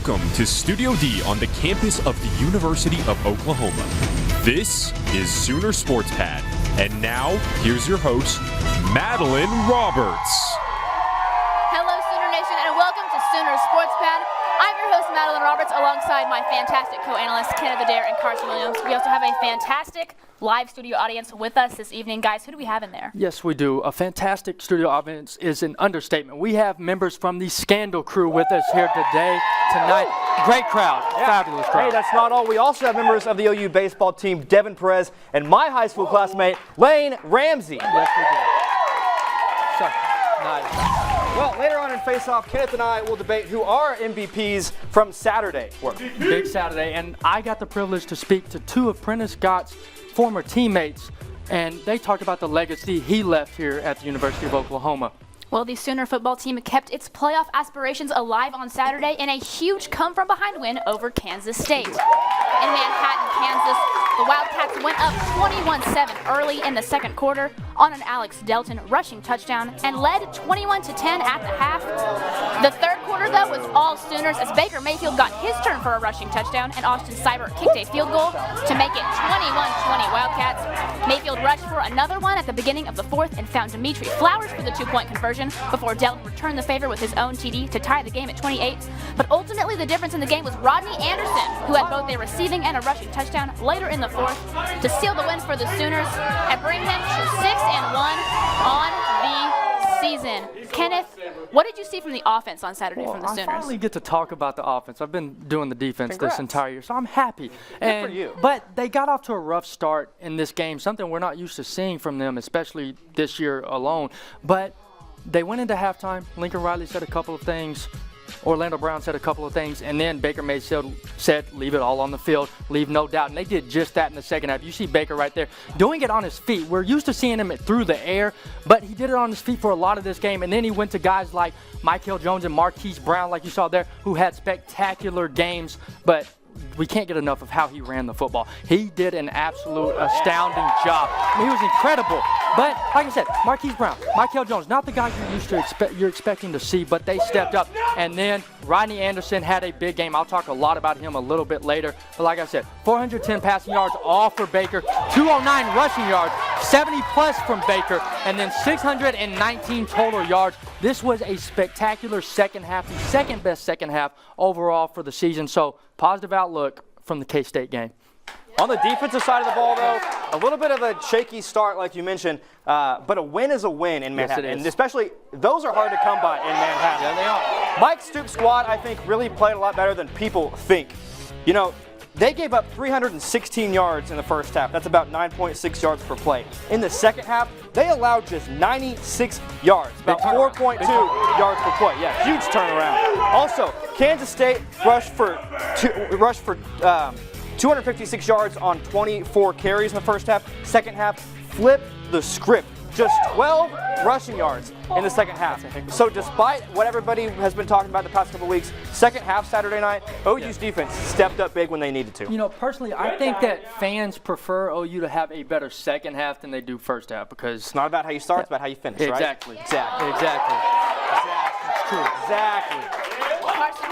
Welcome to Studio D on the campus of the University of Oklahoma. This is Sooner Sports Pad. And now, here's your host, Madeline Roberts. Hello, Sooner Nation, and welcome to Sooner Sports Pad. I'm your host, Madeline Roberts, alongside my fantastic co-analysts, Kenneth, Adair, and Carson. We also have a fantastic live studio audience with us this evening. Guys, who do we have in there? Yes, we do. A fantastic studio audience is an understatement. We have members from the Scandal crew with us here tonight. Great crowd. Yeah. Fabulous crowd. Hey, that's not all. We also have members of the OU baseball team, Devon, Perez, and my high school classmate, Lane Ramsey. Yes, we do. So, nice. Well, later on in Face-Off, Kenneth and I will debate who our MVPs from Saturday were. Big Saturday, and I got the privilege to speak to two of Prentice Gautt's former teammates, and they talked about the legacy he left here at the University of Oklahoma. Well, the Sooner football team kept its playoff aspirations alive on Saturday in a huge come-from-behind win over Kansas State. In Manhattan, Kansas, the Wildcats went up 21-7 early in the second quarter on an Alex Delton rushing touchdown and led 21-10 at the half. The third quarter, though, was all Sooners as Baker Mayfield got his turn for a rushing touchdown and Austin Seibert kicked a field goal to make it 21-20 Wildcats. Mayfield rushed for another one at the beginning of the fourth and found Dimitri Flowers for the two-point conversion before Delton returned the favor with his own TD to tie the game at 28. But ultimately, the difference in the game was Rodney Anderson, who had both a receiving and a rushing touchdown later in the fourth to seal the win for the Sooners and bring them to 6-1 on the season. Kenneth, what did you see from the offense on Saturday from the Sooners? I finally get to talk about the offense. I've been doing the defense this entire year, so I'm happy. Good for you. But they got off to a rough start in this game, something we're not used to seeing from them, especially this year alone. But they went into halftime. Lincoln Riley said a couple of things. Orlando Brown said a couple of things, and then Baker Mayfield said, leave it all on the field, leave no doubt. And they did just that in the second half. You see Baker right there doing it on his feet. We're used to seeing him through the air, but he did it on his feet for a lot of this game. And then he went to guys like Michael Jones and Marquise Brown, like you saw there, who had spectacular games, but we can't get enough of how he ran the football. He did an absolute astounding job. I mean, he was incredible. But like I said, Marquise Brown, Michael Jones, not the guys you're expecting to see, but they stepped up. And then Rodney Anderson had a big game. I'll talk a lot about him a little bit later. But like I said, 410 passing yards all for Baker, 209 rushing yards, 70 plus from Baker, and then 619 total yards. This was a spectacular second half, the second best second half overall for the season. So positive outlook from the K-State game. On the defensive side of the ball, though, a little bit of a shaky start, like you mentioned, but a win is a win in Manhattan. Yes, it is. And especially, those are hard to come by in Manhattan. Yeah, they are. Mike Stoops' squad, I think, really played a lot better than people think. You know, they gave up 316 yards in the first half. That's about 9.6 yards per play. In the second half, they allowed just 96 yards, about 4.2 yards per play. Yeah, huge turnaround. Also, Kansas State rushed for 256 yards on 24 carries in the first half. Second half, flipped the script. Just 12 rushing yards in the second half. So despite what everybody has been talking about the past couple weeks, second half Saturday night, OU's defense stepped up big when they needed to. You know, personally, I think that fans prefer OU to have a better second half than they do first half because It's not about how you start, it's about how you finish, right? Exactly. It's true. Carson,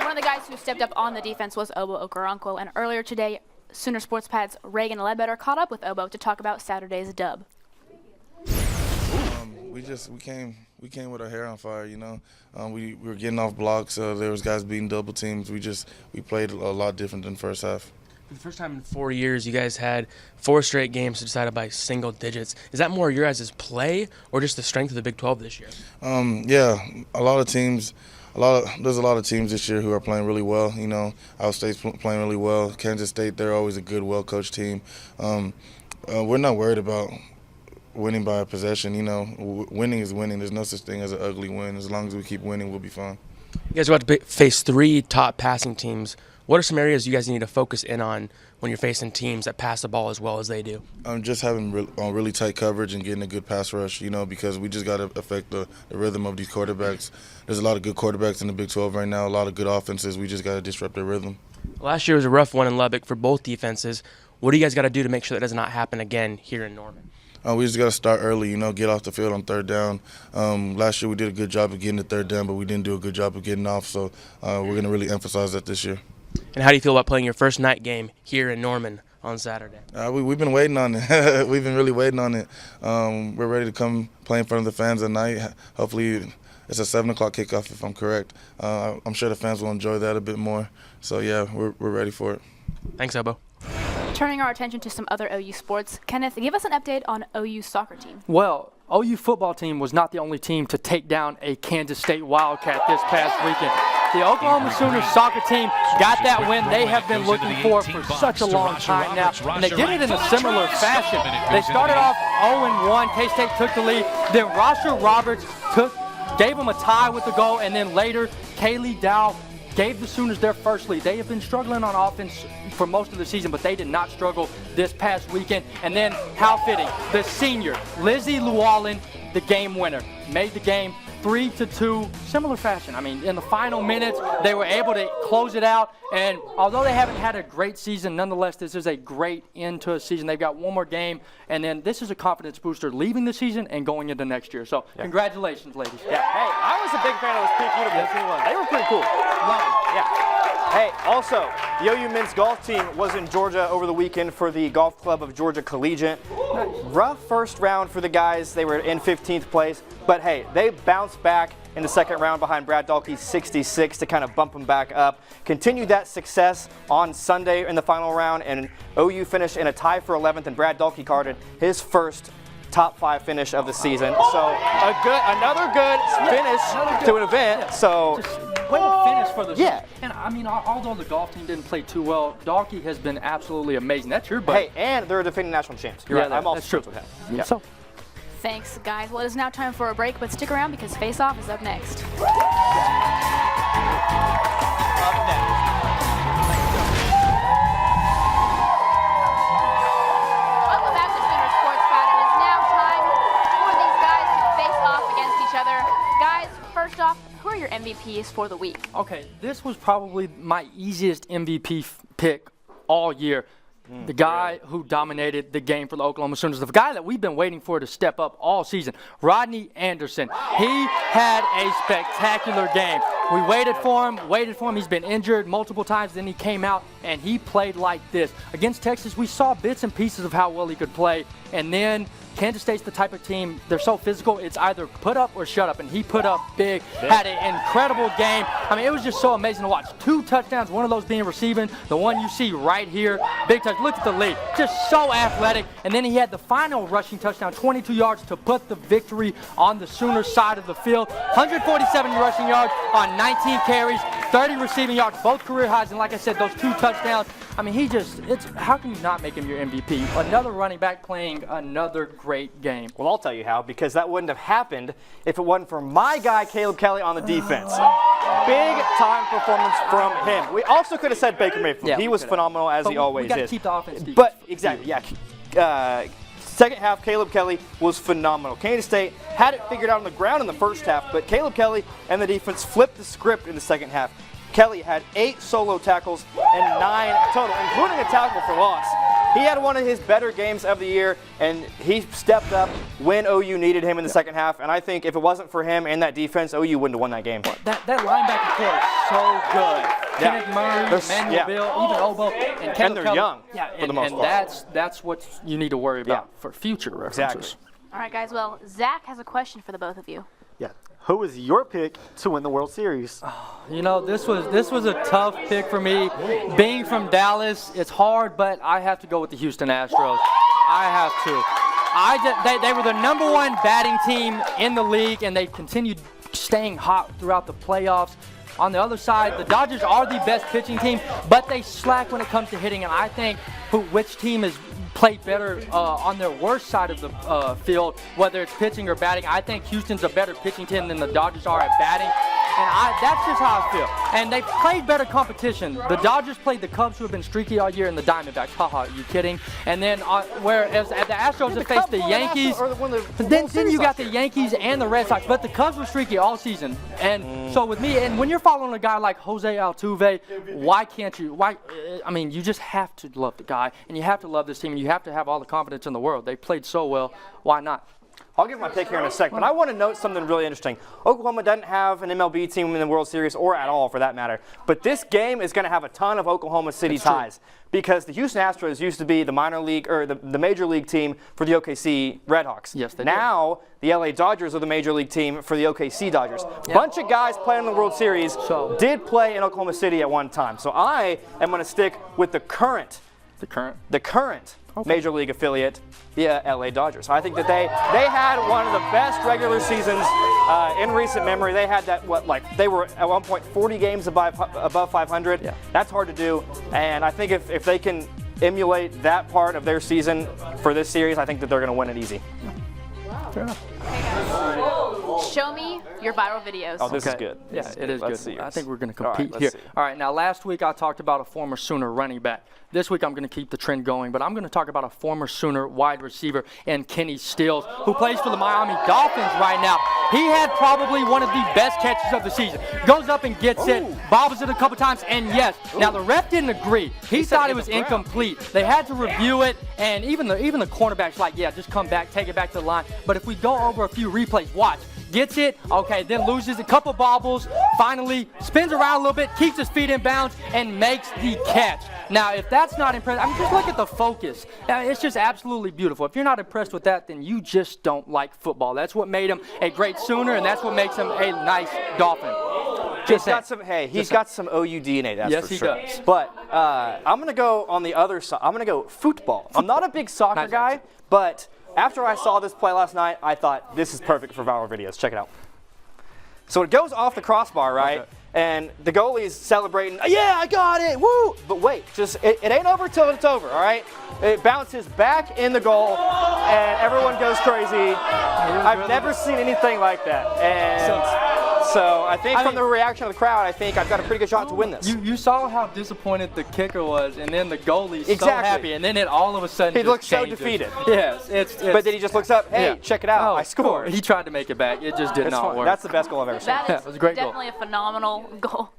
one of the guys who stepped up on the defense was Obo Okoronkwo, and earlier today, Sooner Sports Pad's Reagan Ledbetter caught up with Obo to talk about Saturday's dub. We came with our hair on fire, you know. We were getting off blocks. There was guys beating double teams. We played a lot different than first half. For the first time in 4 years, you guys had 4 straight games decided by single digits. Is that more your guys' play or just the strength of the Big 12 this year? Yeah, there's a lot of teams this year who are playing really well. You know, Iowa State's playing really well. Kansas State, they're always a good, well-coached team. We're not worried about winning by a possession. You know, winning is winning. There's no such thing as an ugly win. As long as we keep winning, we'll be fine. You guys are about to face 3 top passing teams. What are some areas you guys need to focus in on when you're facing teams that pass the ball as well as they do? Just having really tight coverage and getting a good pass rush, you know, because we just got to affect the rhythm of these quarterbacks. There's a lot of good quarterbacks in the Big 12 right now, a lot of good offenses. We just got to disrupt their rhythm. Last year was a rough one in Lubbock for both defenses. What do you guys got to do to make sure that does not happen again here in Norman? We just got to start early, get off the field on third down. Last year we did a good job of getting the third down, but we didn't do a good job of getting off, so we're going to really emphasize that this year. And how do you feel about playing your first night game here in Norman on Saturday? We've been waiting on it. We've been really waiting on it. We're ready to come play in front of the fans at night. Hopefully it's a 7 o'clock kickoff, if I'm correct. I'm sure the fans will enjoy that a bit more. So, yeah, we're ready for it. Thanks, Elbo. Turning our attention to some other OU sports, Kenneth, give us an update on OU's soccer team. Well, OU football team was not the only team to take down a Kansas State Wildcat this past weekend. The Oklahoma Sooners soccer team got that win they have been looking for such a long time now, and they did it in a similar fashion. They started off 0-1, K-State took the lead, then Madeline Roberts gave them a tie with the goal, and then later Kaylee Dow gave the Sooners their first lead. They have been struggling on offense for most of the season, but they did not struggle this past weekend. And then, how fitting, the senior, Lizzie Llewellyn, the game winner, made the game 3-2, similar fashion. I mean, in the final minutes, they were able to close it out. And although they haven't had a great season, nonetheless, this is a great end to a season. They've got one more game, and then this is a confidence booster leaving the season and going into next year. So, Congratulations, ladies. Yeah. Hey, I was a big fan of those pink uniforms. Yes, They were pretty cool. Love it. Yeah. Hey, also, the OU men's golf team was in Georgia over the weekend for the Golf Club of Georgia Collegiate. Rough first round for the guys. They were in 15th place. But, hey, they bounced back in the second round behind Brad Dahlke's 66 to kind of bump them back up. Continued that success on Sunday in the final round, and OU finished in a tie for 11th, and Brad Dahlke carded his first top 5 finish of the season. So another good finish to an event. So Way to finish for the Yeah. And I mean, although the golf team didn't play too well, Dahlke has been absolutely amazing. That's your buddy. Hey, and they're a defending national champs. You're right. I'm also friends with him. Yeah. So. Thanks, guys. Well, it is now time for a break, but stick around because Face Off is up next. Welcome back to Sooner Sports Pad. It is now time for these guys to face off against each other. Guys, first off, who are your MVPs for the week? Okay, this was probably my easiest MVP pick all year. The guy who dominated the game for the Oklahoma Sooners, the guy that we've been waiting for to step up all season, Rodney Anderson. He had a spectacular game. We waited for him. He's been injured multiple times. Then he came out and he played like this. Against Texas, we saw bits and pieces of how well he could play. And then Kansas State's the type of team, they're so physical, it's either put up or shut up. And he put up big, had an incredible game. I mean, it was just so amazing to watch. 2 touchdowns, one of those being receiving, the one you see right here, big touch. Look at the lead, just so athletic. And then he had the final rushing touchdown, 22 yards to put the victory on the Sooners side of the field. 147 rushing yards on 19 carries, 30 receiving yards, both career highs. And like I said, those 2 touchdowns, I mean, how can you not make him your MVP? Another running back playing another great game. Well, I'll tell you how, because that wouldn't have happened if it wasn't for my guy, Caleb Kelly, on the defense. Big time performance from him. We also could have said Baker Mayfield. Yeah, he was phenomenal, as he always is. We got to keep the offense deep. But, exactly, yeah. Second half, Caleb Kelly was phenomenal. Kansas State had it figured out on the ground in the first half, but Caleb Kelly and the defense flipped the script in the second half. Kelly had 8 solo tackles and 9 total, including a tackle for loss. He had one of his better games of the year, and he stepped up when OU needed him in the second half. And I think if it wasn't for him and that defense, OU wouldn't have won that game. That linebacker core is so good. Kenneth Murray, Emmanuel Bill, even Obo, and Caleb they're Kelly. young for the most part. And that's what you need to worry about for future references. Exactly. All right, guys. Well, Zach has a question for the both of you. Yeah. Who was your pick to win the World Series? You know, this was a tough pick for me. Being from Dallas, it's hard, but I have to go with the Houston Astros. I have to. They were the #1 batting team in the league, and they continued staying hot throughout the playoffs. On the other side, the Dodgers are the best pitching team, but they slack when it comes to hitting, and I think which team is played better on their worst side of the field, whether it's pitching or batting. I think Houston's a better pitching team than the Dodgers are at batting. And that's just how I feel. And they played better competition. The Dodgers played the Cubs, who have been streaky all year, and the Diamondbacks. Haha, are you kidding? And then whereas at the Astros have faced the Yankees, then you got the Yankees and the Red Sox. But the Cubs were streaky all season. And so with me, and when you're following a guy like Jose Altuve, why can't you? I mean, you just have to love the guy, and you have to love this team, and you have to have all the confidence in the world. They played so well. Why not? I'll give my pick here in a sec, but I want to note something really interesting. Oklahoma doesn't have an MLB team in the World Series, or at all for that matter. But this game is going to have a ton of Oklahoma City ties, because the Houston Astros used to be the minor league or the major league team for the OKC Redhawks. Yes, they now the LA Dodgers are the major league team for the OKC Dodgers. Yeah. Bunch of guys playing in the World Series did play in Oklahoma City at one time. So I am going to stick with the current major league affiliate, the LA Dodgers. I think that they had one of the best regular seasons in recent memory. They had that, they were at one point 40 games above 500. Yeah. That's hard to do. And I think if they can emulate that part of their season for this series, I think that they're going to win it easy. Wow. Fair enough. Okay, guys. Show me your viral videos. Oh, this is good. Yeah, it is good. I think we're going to compete here. All right, now last week I talked about a former Sooner running back. This week I'm going to keep the trend going, but I'm going to talk about a former Sooner wide receiver, and Kenny Stills, who plays for the Miami Dolphins right now. He had probably one of the best catches of the season. Goes up and gets it, bobbles it a couple times, and yes. Now the ref didn't agree. He thought it was incomplete. They had to review it, and even the cornerback's like, yeah, just come back, take it back to the line. But if we go over a few replays, watch. Gets it, okay, then loses a couple bobbles, finally spins around a little bit, keeps his feet in bounds, and makes the catch. Now, if that's not impressive, I mean, just look at the focus. It's just absolutely beautiful. If you're not impressed with that, then you just don't like football. That's what made him a great Sooner, and that's what makes him a nice Dolphin. He's got some OU DNA, that's for sure. Yes, he does. But I'm going to go on the other side. I'm going to go football. I'm not a big soccer guy, but after I saw this play last night, I thought this is perfect for viral videos. Check it out. So it goes off the crossbar, right? Okay. And the goalie's celebrating, yeah, I got it, woo! But wait, it ain't over till it's over, all right? It bounces back in the goal, and everyone goes crazy. I've never seen anything like that. And so I think from the reaction of the crowd, I think I've got a pretty good shot to win this. You saw how disappointed the kicker was, and then the goalie's so happy, and then it all of a sudden he looks so defeated. Yes, but then he just looks up, hey, check it out, I scored. He tried to make it back. It just did not work. That's the best goal I've ever seen. That was a great definitely a phenomenal goal.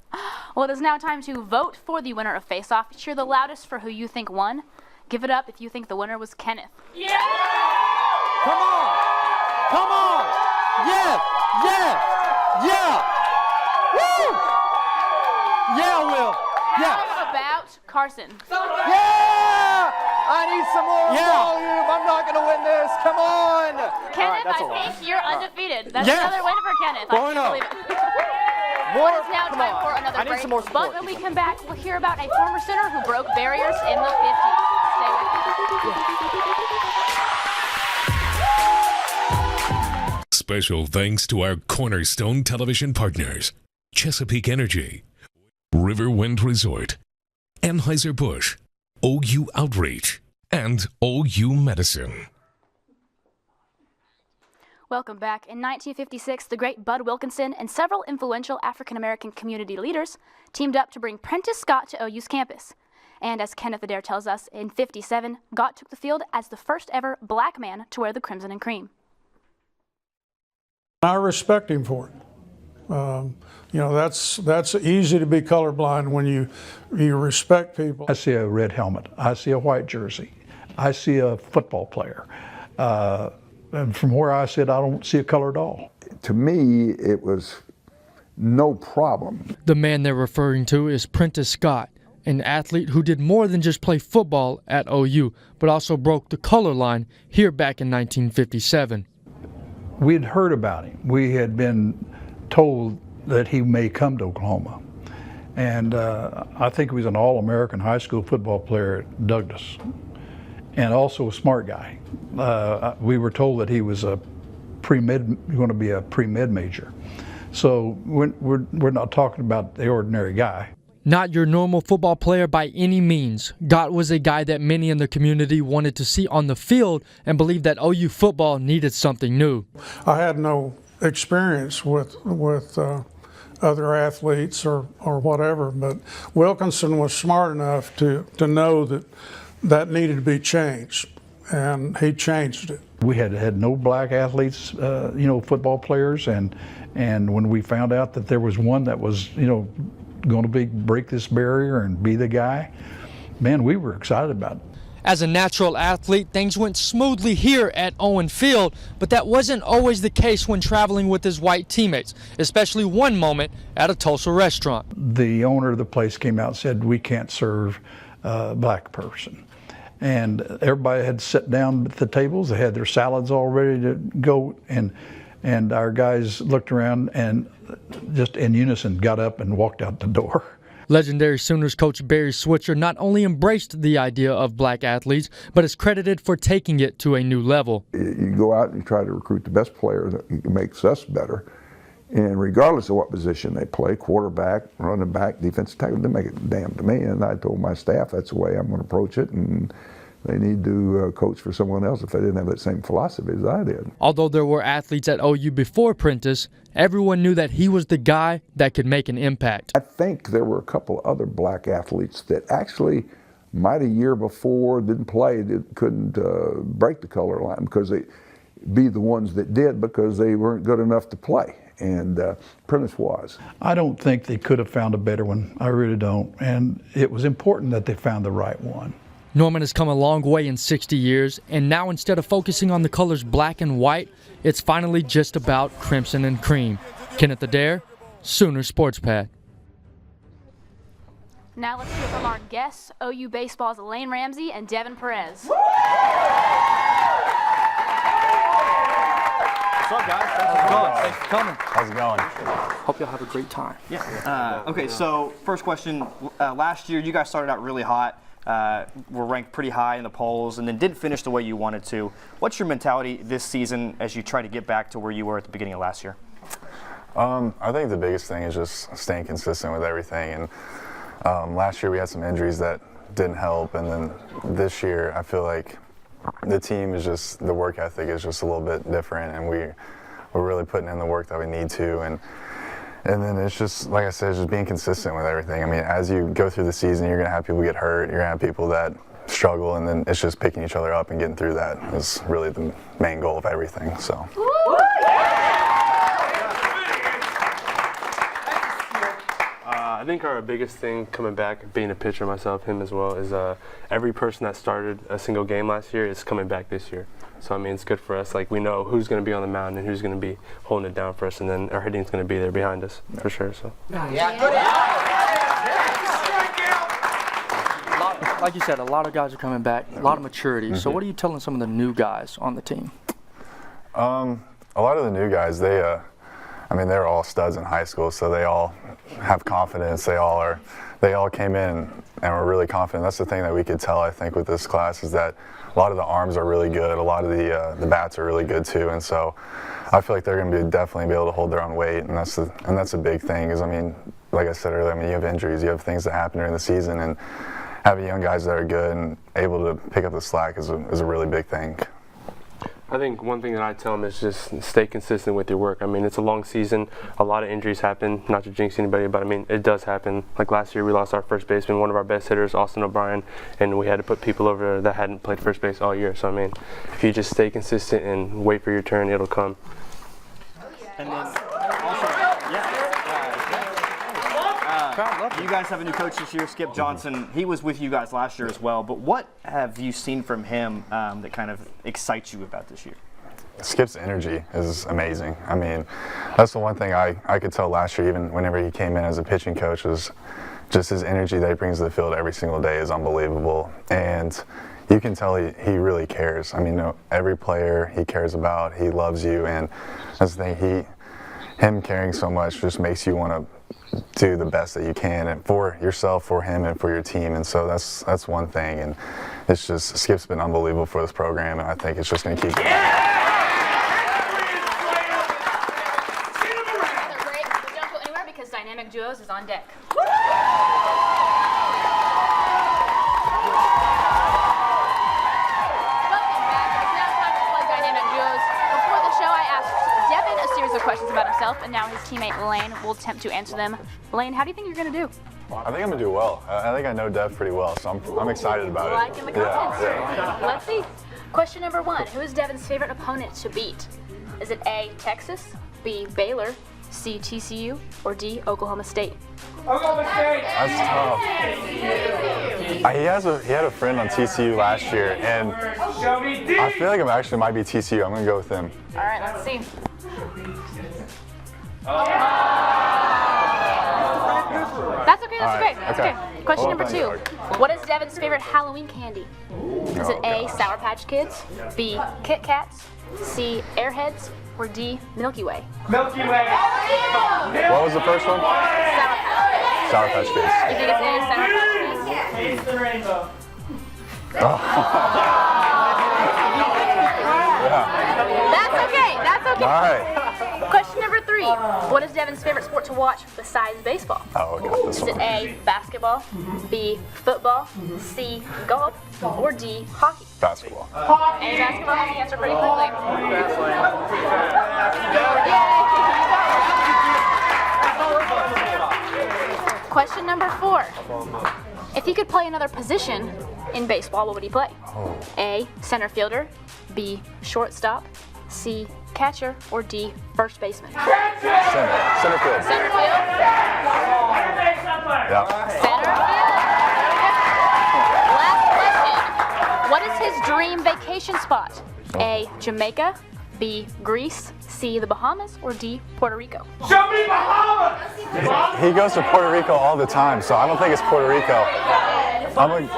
Well, it is now time to vote for the winner of Face Off. Cheer the loudest for who you think won. Give it up if you think the winner was Kenneth. Yeah! Come on! Come on! Yeah! Yeah! Yeah! Woo! Yeah, Will. Yeah. How about Carson? Yeah! I need some more volume. I'm not going to win this. Come on. Kenneth, I think you're undefeated. That's another win for Kenneth. I can't believe it. It's now time for another break. But when we come back, we'll hear about a former Sooner who broke barriers in the 50s. Stay with us. Special thanks to our Cornerstone Television partners, Chesapeake Energy, Riverwind Resort, Anheuser-Busch, OU Outreach, and OU Medicine. Welcome back. In 1956, the great Bud Wilkinson and several influential African-American community leaders teamed up to bring Prentice Gautt to OU's campus. And as Kenneth Adair tells us, in 57, Gautt took the field as the first ever black man to wear the crimson and cream. I respect him for it. You know, that's easy to be colorblind when you respect people. I see a red helmet. I see a white jersey. I see a football player. And from where I sit, I don't see a color at all. To me, it was no problem. The man they're referring to is Prentice Gautt, an athlete who did more than just play football at OU, but also broke the color line here back in 1957. We'd heard about him. We had been told that he may come to Oklahoma. And I think he was an All-American high school football player at Douglas, and also a smart guy. We were told that he was going to be a pre-med major. So we're not talking about the ordinary guy. Not your normal football player by any means. Gautt was a guy that many in the community wanted to see on the field and believed that OU football needed something new. I had no experience with other athletes or whatever. But Wilkinson was smart enough to know that needed to be changed, and he changed it. We had no black athletes, football players, and when we found out that there was one that was, going to break this barrier and be the guy, man, we were excited about it. As a natural athlete, things went smoothly here at Owen Field, but that wasn't always the case when traveling with his white teammates, especially one moment at a Tulsa restaurant. The owner of the place came out and said, we can't serve a black person. And everybody had sat down at the tables. They had their salads all ready to go, and our guys looked around and just in unison got up and walked out the door. Legendary Sooners coach Barry Switzer not only embraced the idea of black athletes, but is credited for taking it to a new level. You go out and you try to recruit the best player that makes us better. And regardless of what position they play, quarterback, running back, defensive tackle, they make it damn to me. And I told my staff that's the way I'm going to approach it. And they need to coach for someone else if they didn't have that same philosophy as I did. Although there were athletes at OU before Prentice, everyone knew that he was the guy that could make an impact. I think there were a couple other black athletes that actually might a year before didn't play, couldn't break the color line because they be the ones that did because they weren't good enough to play. And Prentice was. I don't think they could have found a better one. I really don't. And it was important that they found the right one. Norman has come a long way in 60 years, and now instead of focusing on the colors black and white, it's finally just about crimson and cream. Kenneth Adair, Sooner Sports Pad. Now let's hear from our guests, OU Baseball's Lane Ramsey and Devon Perez. What's up, guys? Thanks for coming. How's it going? Hope y'all have a great time. Yeah. Okay, so first question. Last year, you guys started out really hot. Were ranked pretty high in the polls and then didn't finish the way you wanted to. What's your mentality this season as you try to get back to where you were at the beginning of last year? I think the biggest thing is just staying consistent with everything. And last year we had some injuries that didn't help, and then this year I feel like the team is just, the work ethic is just a little bit different, and we're really putting in the work that we need to. And then it's just, like I said, just being consistent with everything. I mean, as you go through the season, you're going to have people get hurt, you're going to have people that struggle, and then it's just picking each other up and getting through that is really the main goal of everything. So. I think our biggest thing coming back, being a pitcher myself, him as well, is every person that started a single game last year is coming back this year. So, I mean, it's good for us. Like, we know who's going to be on the mound and who's going to be holding it down for us, and then our hitting's going to be there behind us, for sure. So. Like you said, a lot of guys are coming back, a lot of maturity. Mm-hmm. So what are you telling some of the new guys on the team? A lot of the new guys, they're all studs in high school, so they all have confidence. They all came in and were really confident. That's the thing that we could tell, I think, with this class is that a lot of the arms are really good. A lot of the bats are really good too, and so I feel like they're going to definitely be able to hold their own weight, and that's a big thing. Is, I mean, like I said earlier, I mean, you have injuries, you have things that happen during the season, and having young guys that are good and able to pick up the slack is a really big thing. I think one thing that I tell them is just stay consistent with your work. I mean, it's a long season. A lot of injuries happen, not to jinx anybody, but I mean, it does happen. Like last year, we lost our first baseman, one of our best hitters, Austin O'Brien, and we had to put people over there that hadn't played first base all year. So, I mean, if you just stay consistent and wait for your turn, it'll come. And then also, you guys have a new coach this year, Skip Johnson. He was with you guys last year as well, but what have you seen from him that kind of excites you about this year? Skip's energy is amazing. I mean, that's the one thing I could tell last year, even whenever he came in as a pitching coach, was just his energy that he brings to the field every single day is unbelievable. And you can tell he really cares. I mean, every player he cares about, he loves you, and that's the thing, him caring so much just makes you want to do the best that you can, and for yourself, for him, and for your team. And so that's one thing, and it's just, Skip's been unbelievable for this program, and I think it's just going to keep going. Don't go anywhere because Dynamic Duos is on deck. questions about himself, and now his teammate Lane will attempt to answer them. Lane, how do you think you're going to do? I think I'm going to do well. I think I know Dev pretty well, so I'm excited about it. Liking the confidence. Let's see. Question number 1. Who is Devon's favorite opponent to beat? Is it A, Texas, B, Baylor, C, TCU, or D, Oklahoma State? Oklahoma State! That's tough. He had a friend on TCU last year, and I feel like it might be TCU. I'm going to go with him. All right, let's see. That's okay, that's okay. Question number 2. What is Devon's favorite Halloween candy? Is it A, Sour Patch Kids, B, Kit Kats, C, Airheads, or D, Milky Way? Milky Way! What was the first one? Sour Patch Sour Patch Kids. Kids. You think it's A, Sour Patch Kids? Taste the rainbow. That's okay, that's okay. All right. Question number 3. What is Devon's favorite sport to watch besides baseball? Oh, I got this Is one. it A, basketball, B, football, C, golf, or D, hockey? Basketball. A, basketball, hockey, answer pretty quickly. Question number 4. If he could play another position in baseball, what would he play? A, center fielder, B, shortstop, C, catcher, or D, first baseman? Center field. Center field? Yeah. Center field. Last question. What is his dream vacation spot? A, Jamaica, B, Greece, C, the Bahamas, or D, Puerto Rico? Show me Bahamas! He goes to Puerto Rico all the time, so I don't think it's Puerto Rico. It is Puerto Rico.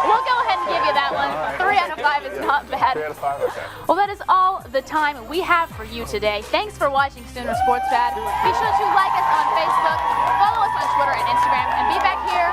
We'll go ahead and give you that one. 3 out of 5 is not bad. 3 out of 5, okay. Well, that is all the time we have for you today. Thanks for watching Sooner Sports Pad. Be sure to like us on Facebook, follow us on Twitter and Instagram, and be back here